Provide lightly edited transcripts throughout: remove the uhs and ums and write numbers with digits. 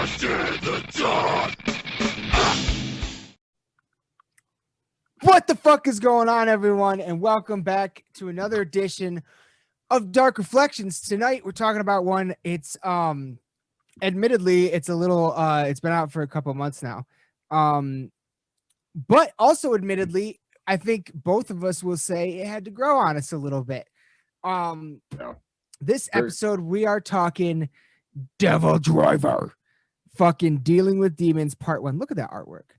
What the fuck is going on, everyone? And welcome back to another edition of Dark Reflections. Tonight we're talking about one. It's admittedly it's a little it's been out for a couple months now. But also admittedly, I think both of us will say it had to grow on us a little bit. This episode we are talking Devildriver. Fucking Dealing with Demons Part 1. Look at that artwork.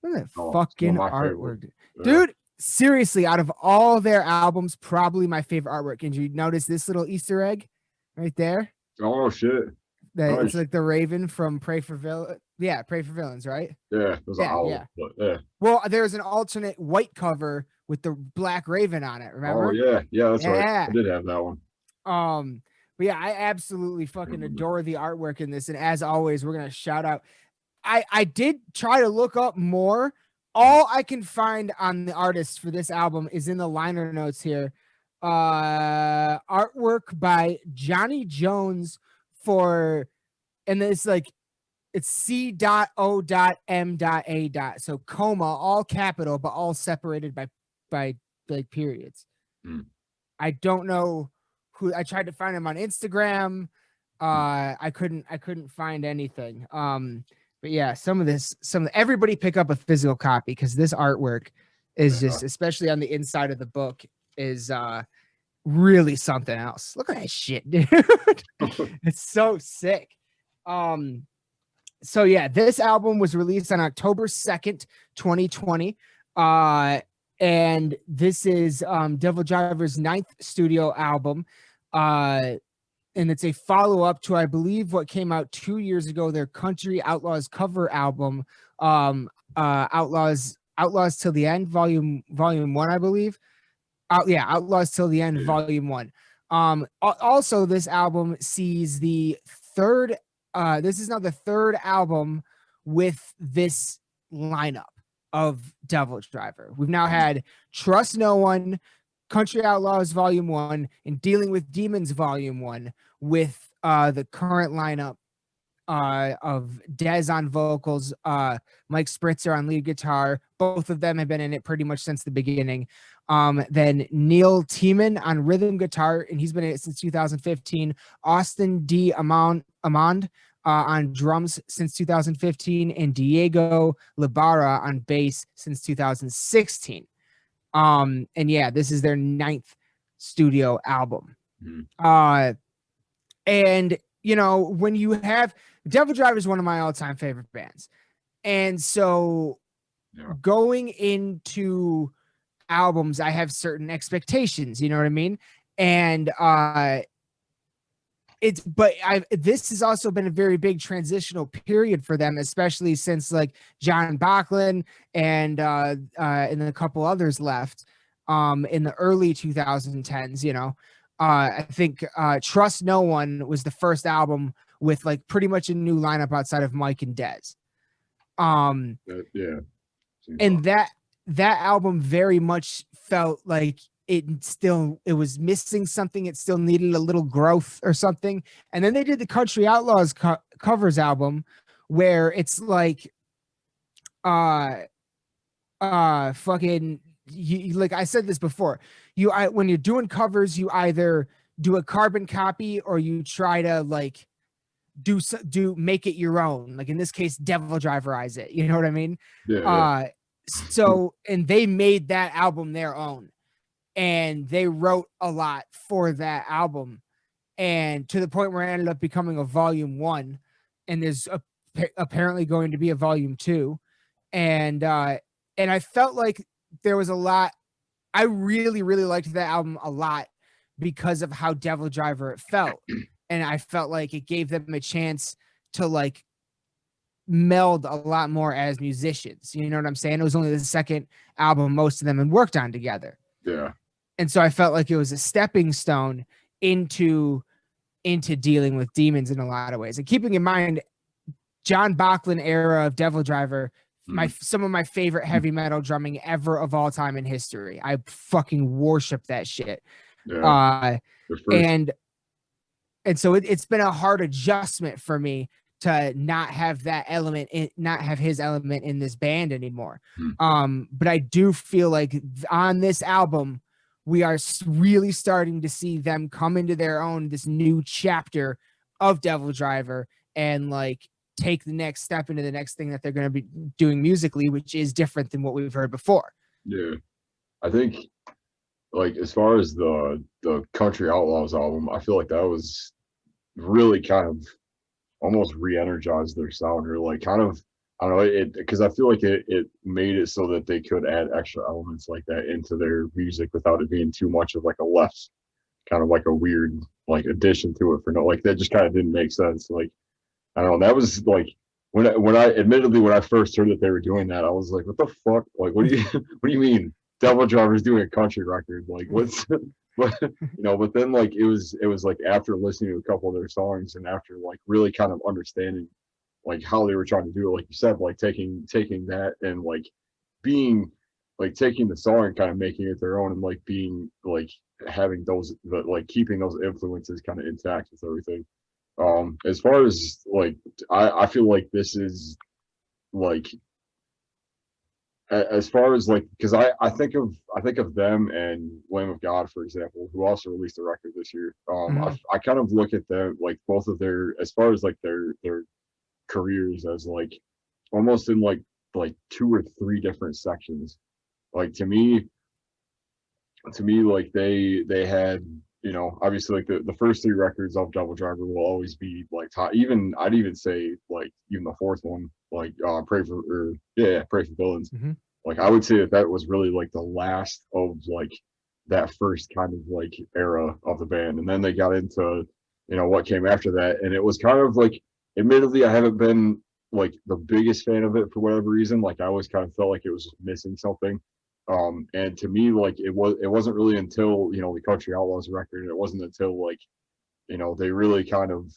Look at that fucking artwork. Dude, seriously, out of all their albums, probably my favorite artwork. And you notice this little Easter egg right there? Oh, shit. Nice. It's like the Raven from Pray for Villains. Yeah, Pray for Villains, right? Yeah, there's an owl. Yeah. But yeah. Well, there's an alternate white cover with the black Raven on it, remember? Oh, yeah, that's right. I did have that one. But yeah, I absolutely fucking adore the artwork in this. And as always, we're going to shout out. I did try to look up more. All I can find on the artist for this album is in the liner notes here. Artwork by Johnny Jones and it's like, it's C.O.M.A. So coma, all capital, but all separated by like periods. I don't know who. I tried to find him on Instagram. I couldn't find anything. But yeah, everybody pick up a physical copy because this artwork is just, especially on the inside of the book, is really something else. Look at that shit, dude. It's so sick. So yeah, this album was released on October 2nd, 2020. And this is Devildriver's 9th studio album. And it's a follow-up to, I believe, what came out 2 years ago, their Country Outlaws cover album, Outlaws Till the End, volume 1, I believe. Outlaws Till the End, volume 1. Also, this album sees the third, this is now the third album with this lineup of Devildriver. We've now had Trust No One, Country Outlaws Volume 1, and Dealing with Demons Volume 1 with the current lineup of Dez on vocals, Mike Spritzer on lead guitar. Both of them have been in it pretty much since the beginning. Then Neil Tiemann on rhythm guitar, and he's been in it since 2015. Austin D. Amand on drums since 2015, and Diego Labara on bass since 2016. And yeah, this is their 9th studio album. And you know, when you have Devildriver is one of my all-time favorite bands. And so going into albums, I have certain expectations, you know what I mean? And this has also been a very big transitional period for them, especially since like John Bachlan and a couple others left in the early 2010s, you know. I think Trust No One was the first album with like pretty much a new lineup outside of Mike and Dez. And that album very much felt like it was missing something. It still needed a little growth or something. And then they did the Country Outlaws covers album, where it's like, fucking, like I said this before, when you're doing covers, you either do a carbon copy or you try to like make it your own. Like in this case, Devildriverize it. You know what I mean? So, and they made that album their own. And they wrote a lot for that album, and to the point where it ended up becoming a volume 1, and there's apparently going to be a volume 2. And I felt like there was a lot. I really, really liked that album a lot because of how Devildriver it felt. And I felt like it gave them a chance to like meld a lot more as musicians. You know what I'm saying? It was only the second album most of them had worked on together. Yeah. And so I felt like it was a stepping stone into Dealing with Demons in a lot of ways. And keeping in mind, John Bachlan era of Devildriver, some of my favorite heavy metal drumming ever of all time in history. I fucking worship that shit. And so it's been a hard adjustment for me to not have that element not have his element in this band anymore. But I do feel like on this album we are really starting to see them come into their own, this new chapter of Devildriver, and like take the next step into the next thing that they're going to be doing musically, which is different than what we've heard before. Yeah, I think like as far as the Country Outlaws album, I feel like that was really kind of almost re-energized their sound, or like kind of, I don't know, it because I feel like it made it so that they could add extra elements like that into their music without it being too much of like a left, kind of like a weird like addition to it for no, like that just kind of didn't make sense. Like I don't know, that was like when I admittedly when I first heard that they were doing that, I was like, what the fuck? Like what do you mean Devildriver's doing a country record? Like what's but but then like it was like after listening to a couple of their songs and after like really kind of understanding like how they were trying to do it, like you said, like taking that and like being like taking the song and kind of making it their own, and like being like having those like keeping those influences kind of intact with everything. As far as like I feel like this is like as far as like because I think of them and Lamb of God, for example, who also released a record this year. I kind of look at them like both of their, as far as like their careers, as like almost in like 2 or 3 different sections. Like to me like they had, obviously like the first 3 records of Devildriver will always be like top. Even I'd even say like even the 4th one, like Pray for Villains. Like I would say that was really like the last of like that first kind of like era of the band, and then they got into what came after that, and it was kind of like, admittedly I haven't been like the biggest fan of it for whatever reason. Like I always kind of felt like it was missing something. And to me, like it wasn't really until the Country Outlaws record, and it wasn't until like they really kind of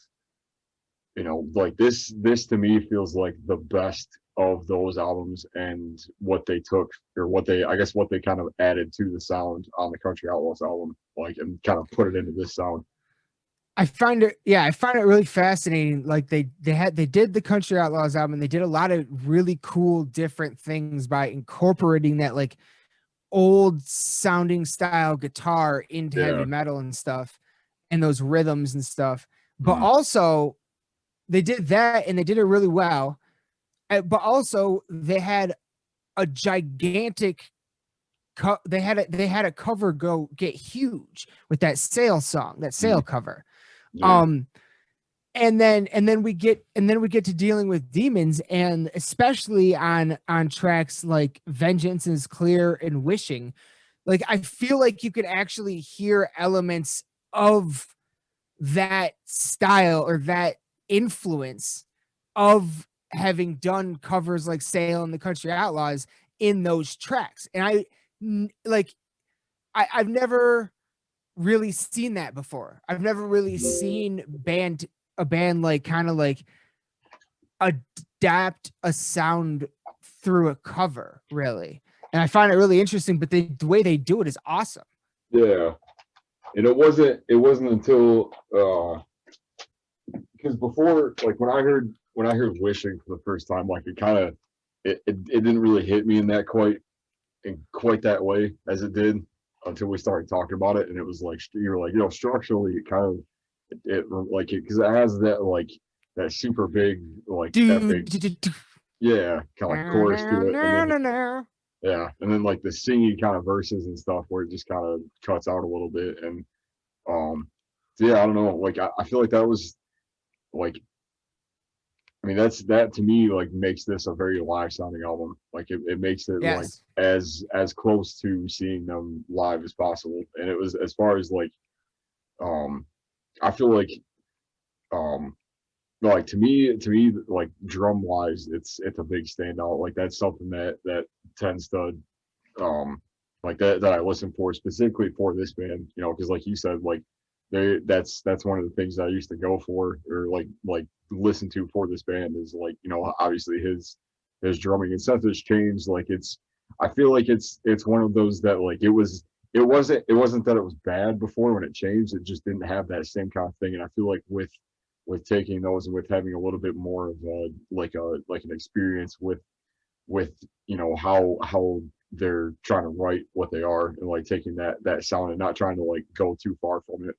like this to me feels like the best of those albums, and what they took, or what they kind of added to the sound on the Country Outlaws album, like, and kind of put it into this sound. I find it really fascinating. Like they did the Country Outlaws album, and they did a lot of really cool different things by incorporating that like old sounding style guitar into heavy metal and stuff, and those rhythms and stuff. But also they did that, and they did it really well. But also they had a gigantic they had a cover get huge with that Sail song, that Sail cover. And then we get to Dealing with Demons, and especially on tracks like Vengeance is Clear and Wishing, like I feel like you could actually hear elements of that style or that influence of having done covers like Sail and the Country Outlaws in those tracks. And I've never really seen that before. I've never really seen a band like kind of like adapt a sound through a cover, really. And I find it really interesting, but the way they do it is awesome. Yeah. And it wasn't until because before, like when I heard Wishing for the first time, like it didn't really hit me in quite that way as it did until we started talking about it. And it was like, you were like, structurally it kind of like it, because it has that like that super big like that big, kind of like chorus to it, and then like the singing kind of verses and stuff where it just kind of cuts out a little bit. And I don't know, like I feel like that was like, I mean, that to me like makes this a very live sounding album. Like it makes it like as close to seeing them live as possible. And it was, as far as like I feel like like to me like drum wise it's a big standout. Like that's something that tends to like that I listen for specifically for this band, because like you said, like that's one of the things I used to go for, or like listen to for this band, is like obviously his drumming. And stuff has changed. Like I feel like it's one of those that like it wasn't that it was bad before when it changed. It just didn't have that same kind of thing. And I feel like with taking those and with having a little bit more of like an experience with how they're trying to write what they are, and like taking that sound and not trying to like go too far from it.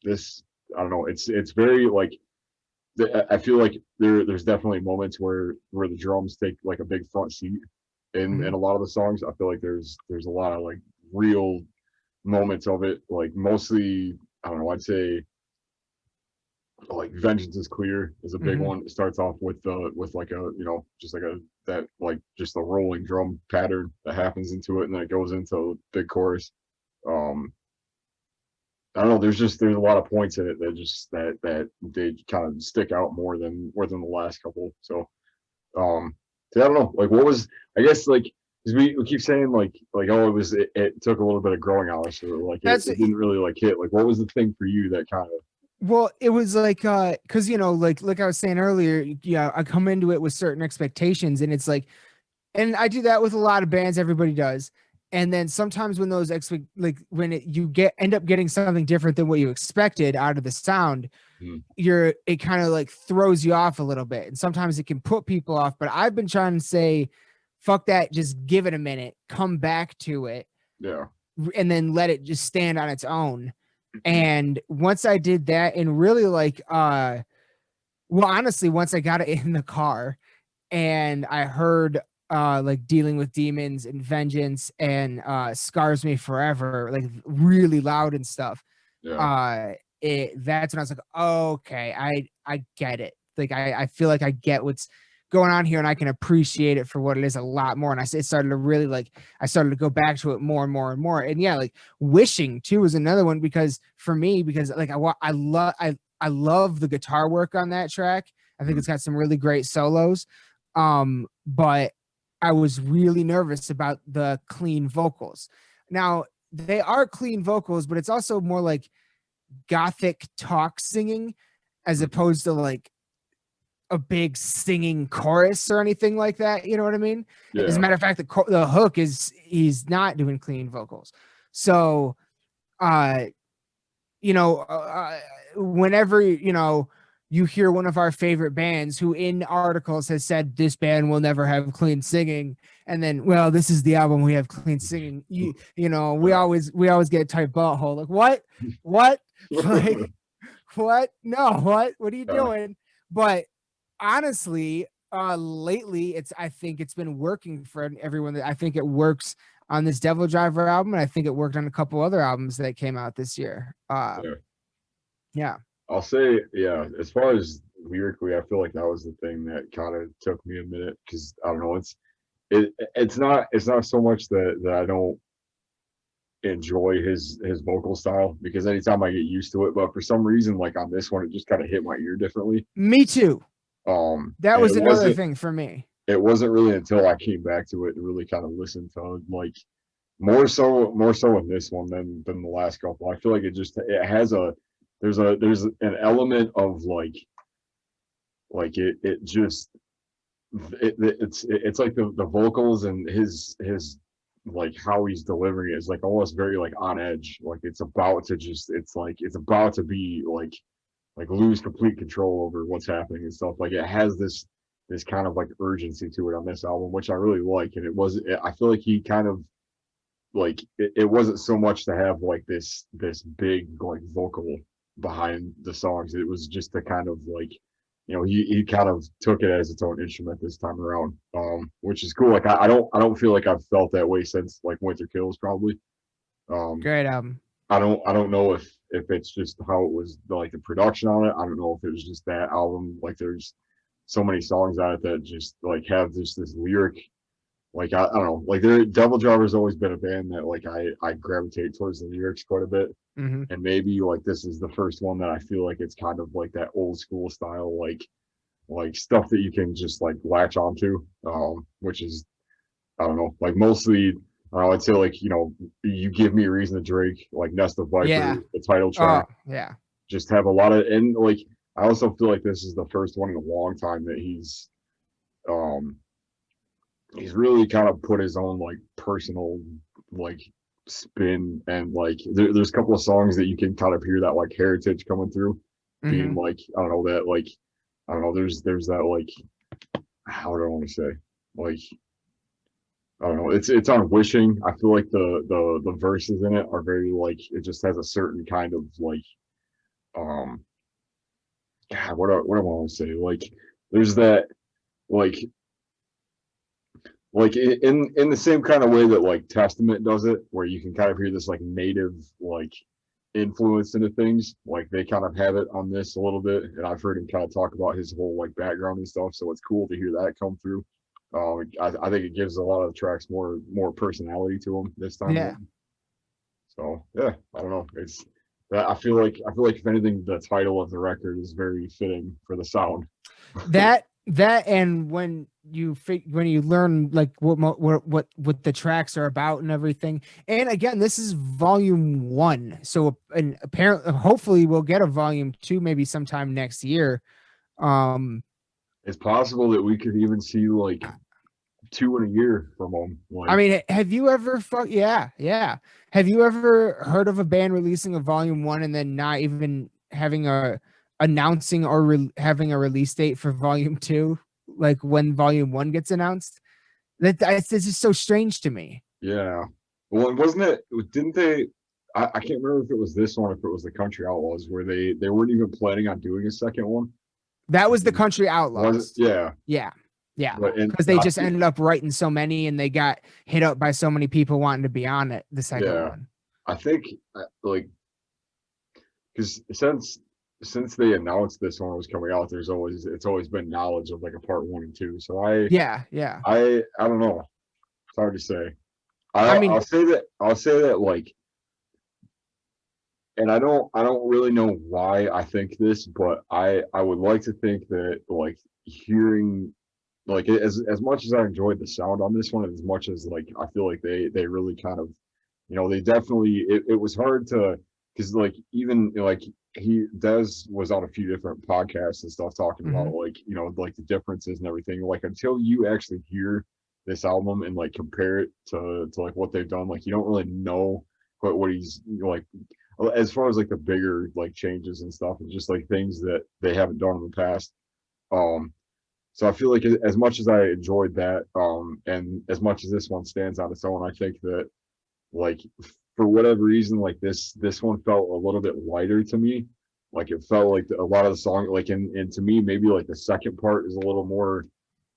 This, I don't know, it's very like, I feel like there's definitely moments where the drums take like a big front seat in a lot of the songs. I feel like there's a lot of like real moments of it, like mostly, I don't know, I'd say like Vengeance is Clear is a big one. It starts off with like a, just like a, that like just a rolling drum pattern that happens into it, and then it goes into a big chorus. um I don't know, there's a lot of points in it that just that they kind of stick out more than the last couple. Um so I don't know, like what was, I guess, like, 'cause we keep saying like, oh, it took a little bit of growing on us, or like it didn't really like hit. Like, what was the thing for you that kind of, well, it was like, because like I was saying earlier, yeah, I come into it with certain expectations, and it's like, and I do that with a lot of bands. Everybody does. And then sometimes when those you end up getting something different than what you expected out of the sound, it kind of like throws you off a little bit. And sometimes it can put people off. But I've been trying to say, fuck that, just give it a minute, come back to it, yeah, and then let it just stand on its own. And once I did that, and really like well, honestly, once I got it in the car and I heard like Dealing with Demons and Vengeance and Scars Me Forever, like really loud and stuff, yeah, that's when I was like, oh, okay, I get it. Like I feel like I get what's going on here, and I can appreciate it for what it is a lot more. And it started to really like, I started to go back to it more and more and more. And yeah, like Wishing too was another one, because for me, because like I love the guitar work on that track. I think it's got some really great solos. But I was really nervous about the clean vocals. Now, they are clean vocals, but it's also more like gothic talk singing, as opposed to like a big singing chorus or anything like that. You know what I mean? yeah, As a matter of fact, the hook is, he's not doing clean vocals. So, uh, whenever, you hear one of our favorite bands who in articles has said this band will never have clean singing, and then, well, this is the album we have clean singing, we always get a tight butthole, like, what like, what, no, what are you doing? But honestly, lately I think it's been working for everyone. That I think it works on this Devildriver album, and I think it worked on a couple other albums that came out this year. yeah. Yeah. I'll say, yeah, as far as lyrically, I feel like that was the thing that kind of took me a minute, because I don't know, it's not so much that I don't enjoy his vocal style, because anytime I get used to it, but for some reason, like on this one, it just kind of hit my ear differently. Me too. That And was another thing for me. It wasn't really until I came back to it and really kind of listened to like more so in this one than the last couple. I feel like it has there's an element of like it just it's like the vocals and his like how he's delivering it is like almost very like on edge, like it's about to be like lose complete control over what's happening and stuff. Like it has this kind of like urgency to it on this album, which I really like. And I feel like he kind of like it wasn't so much to have like this big like vocal behind the songs. It was just to kind of like, he kind of took it as its own instrument this time around, which is cool. Like I don't feel like I've felt that way since like Winter Kills probably. Great album. I don't know if it's just how it was, like the production on it. I don't know if it was just that album. Like there's so many songs on it that just like have this lyric. Like I don't know. Like Devildriver's always been a band that like I gravitate towards the lyrics quite a bit. And maybe like this is the first one that I feel like it's kind of like that old school style, like stuff that you can just like latch onto, which is, I don't know, like mostly I'd say like, You Give Me a Reason to Drink, like Nest of Viper, the title track. Yeah. Just have a lot of, and like I also feel like this is the first one in a long time that he's really kind of put his own like personal like spin, and like there's a couple of songs that you can kind of hear that like heritage coming through. being Hmm. like, I don't know, that like, I don't know, there's that like, how do I want to say, like, I don't know, it's on wishing. I feel like the verses in it are very like, it just has a certain kind of like, um God, what do I want to say, like, there's that like in the same kind of way that like Testament does it, where you can kind of hear this like native like influence into things. Like they kind of have it on this a little bit, and I've heard him kind of talk about his whole like background and stuff. So it's cool to hear that come through. I think it gives a lot of the tracks more personality to them this time Yeah. around. So yeah, I don't know. It's that I feel like if anything, the title of the record is very fitting for the sound. That and when you learn like what the tracks are about and everything. And again, this is volume 1, so and apparently hopefully we'll get a volume 2 maybe sometime next year. um It's possible that we could even see like two in a year from them. I Like, mean, have you ever yeah, have you ever heard of a band releasing a volume 1 and then not even having a announcing or having a release date for volume 2, like when volume 1 gets announced? That's just so strange to me. yeah. Well, wasn't it? Didn't they? I can't remember if it was this one, if it was the Country Outlaws, where they weren't even planning on doing a second one. That was the Country Was it? Outlaws. Yeah. Yeah. Yeah. But and Because they just ended up writing so many and they got hit up by so many people wanting to be on it, the second yeah, one. I think like because since they announced this one was coming out, it's always been knowledge of like a part 1 and 2. So Yeah. Yeah. I don't know. It's hard to say. I mean, I'll say that like, and I don't really know why I think this, but I would like to think that like hearing like as much as I enjoyed the sound on this one, as much as like I feel like they really kind of, they definitely, it was hard to, because like even like he Des was on a few different podcasts and stuff talking about mhm. like, like the differences and everything. Like until you actually hear this album and like compare it to like what they've done, like you don't really know what he's like as far as like the bigger like changes and stuff, and just like things that they haven't done in the past. Um, so I feel like as much as I enjoyed that, and as much as this one stands on its own, I think that like for whatever reason, like this one felt a little bit lighter to me. Like it felt like a lot of the song, like and to me, maybe like the second part is a little more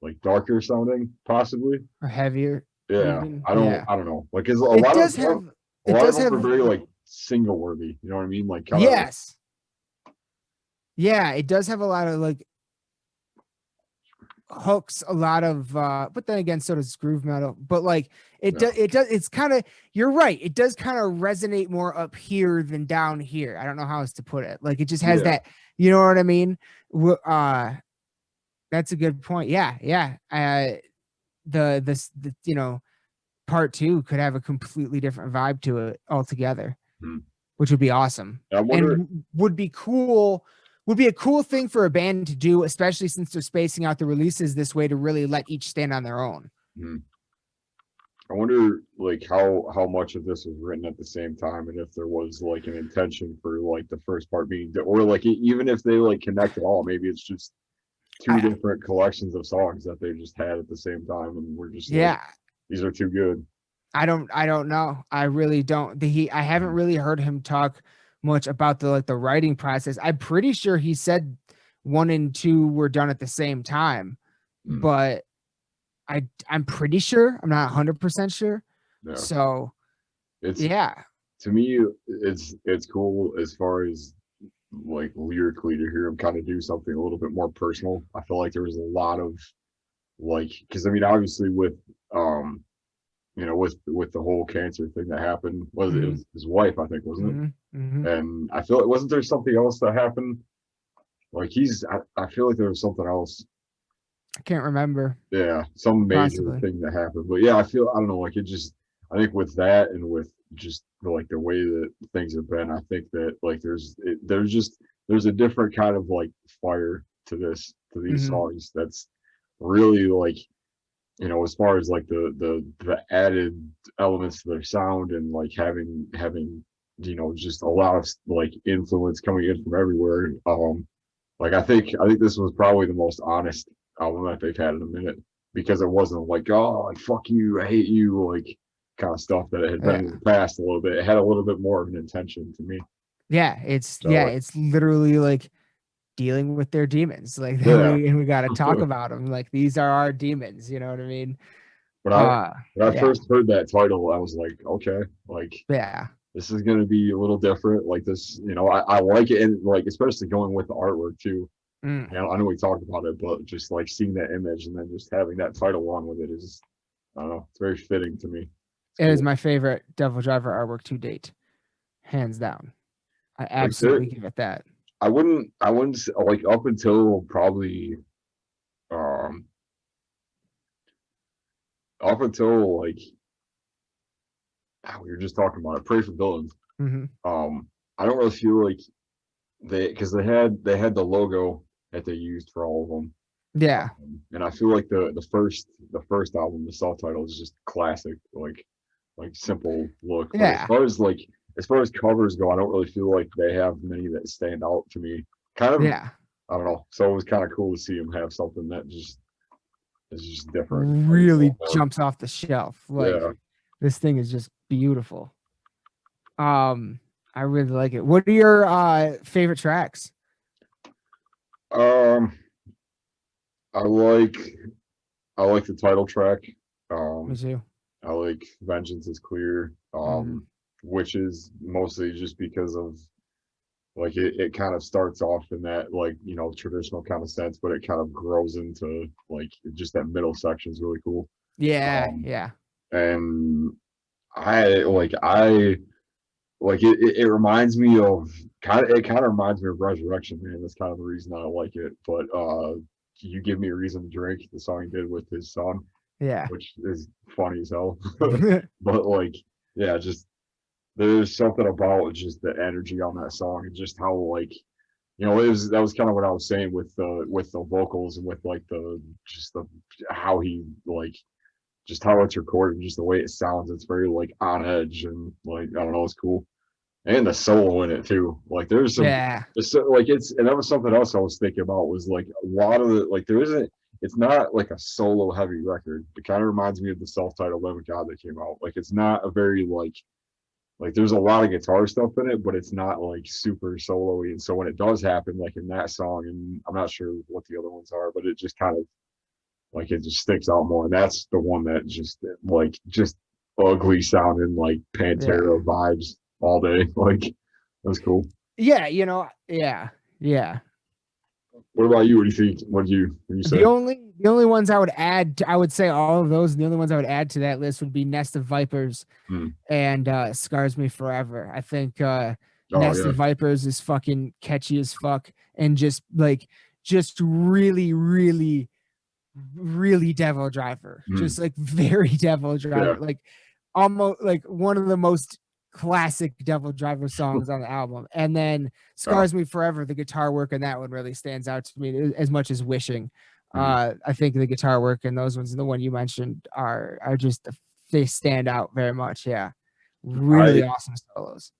like darker sounding, possibly. Or heavier Yeah, even. Yeah. I don't know. Like, cause It does have a it lot of does them have are very like single worthy. You know what I mean? Like kind of. yes. Yeah, it does have a lot of like hooks, a lot of but then again so does groove metal. But like Yeah, it's kind of, you're right, it does kind of resonate more up here than down here. I don't know how else to put it. Like it just has yeah. that, you know what I mean? That's a good point. Yeah, yeah. The part 2 could have a completely different vibe to it altogether, Hmm. which would be awesome I wonder. and would be cool. Would be a cool thing for a band to do, especially since they're spacing out the releases this way to really let each stand on their own. Hmm. I wonder like how much of this was written at the same time, and if there was like an intention for like the first part being, or like even if they like connect at all, maybe it's just two I different collections of songs that they just had at the same time, and we're just like, Yeah, these are too good. I don't know. I really don't. I haven't Mhm. really heard him talk much about the writing process. I'm pretty sure he said 1 and 2 were done at the same time, Mm. but I'm pretty sure. I'm not 100% sure. Yeah, So, it's yeah. to me, it's cool as far as like lyrically to hear him kind of do something a little bit more personal. I feel like there was a lot of like, because I mean, obviously um with the whole cancer thing that happened, it Mhm, was his wife, I think, wasn't mhm, mhm. it? And I feel like, wasn't there something else that happened? Like I feel like there was something else. I can't remember. Yeah, some major Possibly. thing that happened. But yeah, I don't know, like it just, I think with that and with just like the way that things have been, I think that like there's a different kind of like fire to these Mhm. songs that's really like, as far as like the added elements to their sound and like having just a lot of like influence coming in from everywhere. Like I think this was probably the most honest album that they've had in a minute, because it wasn't like, oh, like, fuck you, I hate you, like kind of stuff that it had been Yeah. in the past a little bit. It had a little bit more of an intention to me. Yeah, So like, it's literally like dealing with their demons. Like yeah. we got to talk about them. Like these are our demons. You know what I mean? But Uh, when I yeah, first heard that title, I was like, okay, like yeah, this is gonna be a little different. Like this, I like it, and like especially going with the artwork too. mm. I know we talked about it, but just like seeing that image and then just having that title along with it is, I don't know, it's very fitting to me. It's It is cool. my favorite Devil Driver artwork to date, hands down. I Like there, absolutely give it that. I wouldn't like up until probably, um, up until like we were just talking about it, Pray for Villains. Hmm. Um, I don't really feel like because they had the logo that they used for all of them. Yeah, And I feel like the first album, the self title, is just classic, like simple look. But as yeah, far as like as far as covers go, I don't really feel like they have many that stand out to me. Kind of, yeah. I don't know. So it was kind of cool to see them have something that just is just different, like a Really little more. jumps off the shelf. Like Yeah. this thing is just beautiful. Um, I really like it. What are your favorite tracks? Um, I like I like the title track. Me Um, too. I like Vengeance is Clear. Hmm. Which is mostly just because of like it kind of starts off in that like traditional kind of sense, but it kind of grows into like just that middle section is really cool. Yeah, um yeah, and it reminds me of it kind of reminds me of Resurrection, man. That's kind of the reason I like it. But You Give Me a Reason to Drink, the song he did with his son, yeah. which is funny as hell. But like, yeah, just there's something about just the energy on that song and just how like that was kind of what I was saying with the vocals and with like the just the how he like just how it's recorded and just the way it sounds. It's very like on edge and like I don't know, it's cool. And the solo in it too. Like there's some Yeah, like it's and that was something else I was thinking about was like a lot of the like there isn't it's not like a solo heavy record. It kind of reminds me of the self-titled Lamb of God that came out. Like it's not a very like there's a lot of guitar stuff in it, but it's not like super solo-y. And so when it does happen, like in that song, and I'm not sure what the other ones are, but it just kind of like it just sticks out more. And that's the one that just ugly sounding like yeah, Pantera vibes all day. Like that's cool. yeah. Yeah, yeah. What about you? What do you think? What do you say? The only ones I would add, I would say all of those. And the only ones I would add to that list would be Nest of Vipers Hmm. and Scars Me Forever. I think Oh Nest yeah. of Vipers is fucking catchy as fuck and just really, really, really Devil Driver. Hmm. Just like very Devil Yeah. Driver. Like almost like one of the most classic Devil Driver songs on the album. And then Oh. Scars Me Forever, the guitar work in that one really stands out to me as much as Wishing. Hmm. I think the guitar work in those ones and the one you mentioned are just they stand out very much. Yeah. Really I awesome solos.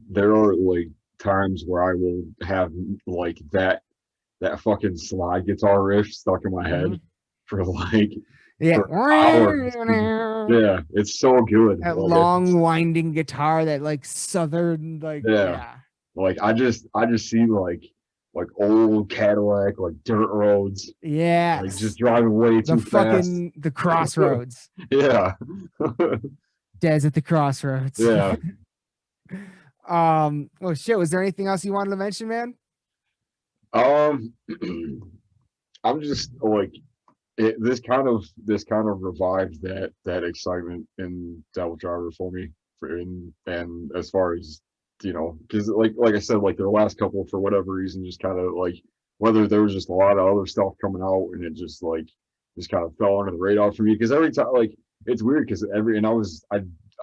there are like times where I will have like that fucking slide guitar riff stuck in my head Mhm. for like Yeah. for hours. Yeah, it's so good. That Like long winding guitar, that like southern, like yeah, yeah. like I just see like old Cadillac, like dirt roads, like just Yes. driving way The too fast. fucking the crossroads. Yeah. Des at the crossroads. Yeah. Oh shit, was there anything else you wanted to mention, man? Um I'm just like this kind of revived that excitement in Devil Driver for me and as far as because like I said, like their last couple for whatever reason just kind of like whether there was just a lot of other stuff coming out and it just kind of fell under the radar for me because every time like it's weird because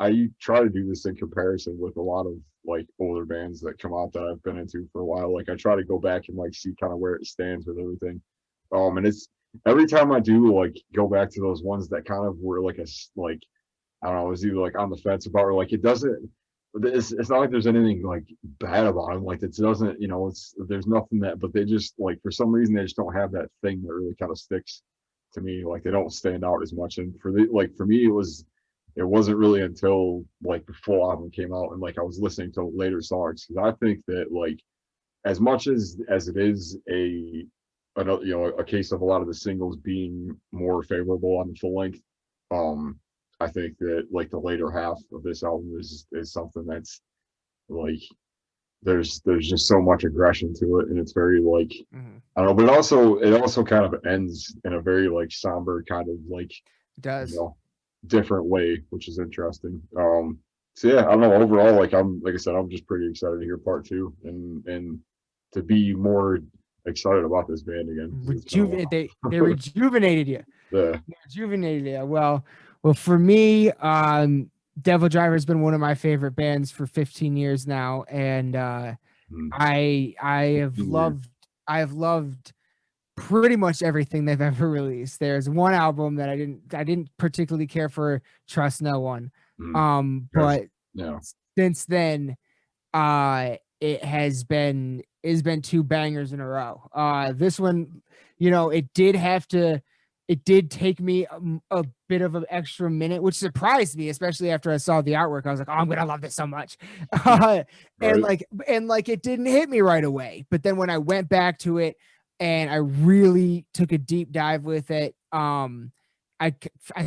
I try to do this in comparison with a lot of like older bands that come out that I've been into for a while. Like I try to go back and like see kind of where it stands with everything. And it's every time I do like go back to those ones that kind of were like I don't know, it was either like on the fence about or like it doesn't it's not like there's anything like bad about them. Like it doesn't, there's nothing that, but they just like for some reason they just don't have that thing that really kind of sticks to me. Like they don't stand out as much. And for me, it wasn't really until like the full album came out and like I was listening to later songs because I think that like as much as it is a case of a lot of the singles being more favorable on the full length, I think that like the later half of this album is something that's like there's just so much aggression to it and it's very like I don't know, but it also kind of ends in a very like somber kind of like It does. Different way, which is interesting. So yeah, I don't know. Overall, like I said, I'm just pretty excited to hear part two and to be more excited about this band again. They rejuvenated you. Yeah. They rejuvenated you. Well, for me, Devildriver has been one of my favorite bands for 15 years now, and I have loved pretty much everything they've ever released. There's one album that I didn't particularly care for, Trust No One. But since then, it has been two bangers in a row. This one, it did take me a bit of an extra minute, which surprised me, especially after I saw the artwork. I was like, oh, I'm gonna love this so much. Right. and it didn't hit me right away. But then when I went back to it and I really took a deep dive with it, I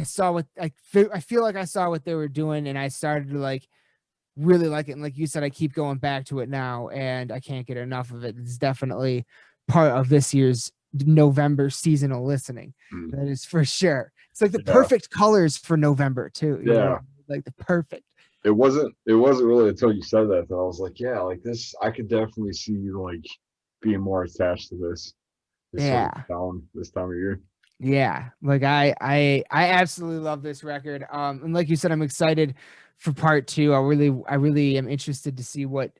saw what I feel like I saw what they were doing, and I started to like really like it. And like you said, I keep going back to it now, and I can't get enough of it. It's definitely part of this year's November seasonal listening. That is for sure. It's like the perfect colors for November too. You know? Like the perfect. It wasn't really until you said that I was like, yeah, like this, I could definitely see like being more attached to this yeah, this time of year. Yeah, like I absolutely love this record. And like you said, I'm excited for part two. I really am interested to see what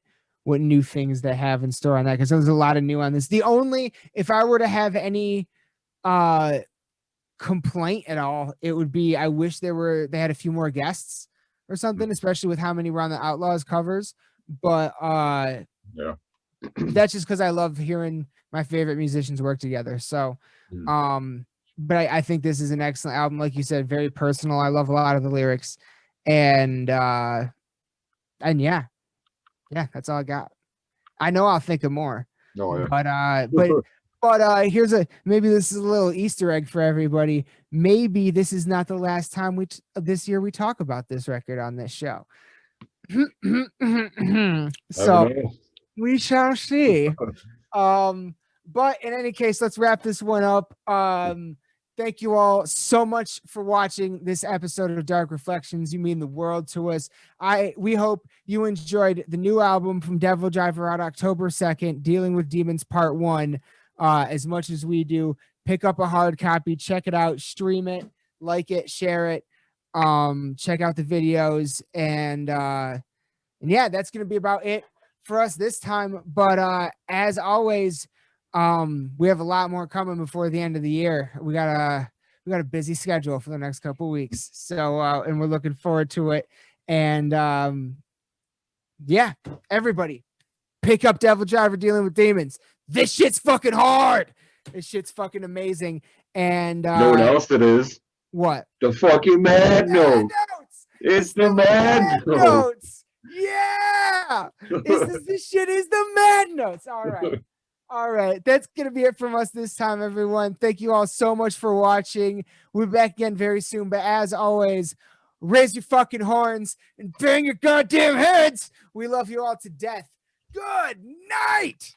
new things they have in store on that, because there's a lot of new on this. The only, if I were to have any complaint at all, it would be I wish they had a few more guests or something, especially with how many were on the Outlaws covers. But that's just because I love hearing my favorite musicians work together. So but I think this is an excellent album. Like you said, very personal. I love a lot of the lyrics, and yeah, that's all I got. I know I'll think of more, but here's maybe this is a little Easter egg for everybody. Maybe this is not the last time this year we talk about this record on this show. So we shall see. But in any case, let's wrap this one up. Thank you all so much for watching this episode of Dark Reflections. You mean the world to us. We hope you enjoyed the new album from Devildriver out October 2nd, Dealing with Demons Part 1, as much as we do. Pick up a hard copy, check it out, stream it, like it, share it, check out the videos, and yeah, that's going to be about it for us this time. But as always, we have a lot more coming before the end of the year. We got a busy schedule for the next couple of weeks. So, and we're looking forward to it. And, yeah, everybody pick up Devildriver Dealing with Demons. This shit's fucking hard. This shit's fucking amazing. And, you know what else it is? What? The fucking Mad Notes. It's the Mad Notes. Yeah. This shit is the Mad Notes. All right. All right, that's going to be it from us this time, everyone. Thank you all so much for watching. We'll be back again very soon. But as always, raise your fucking horns and bang your goddamn heads. We love you all to death. Good night.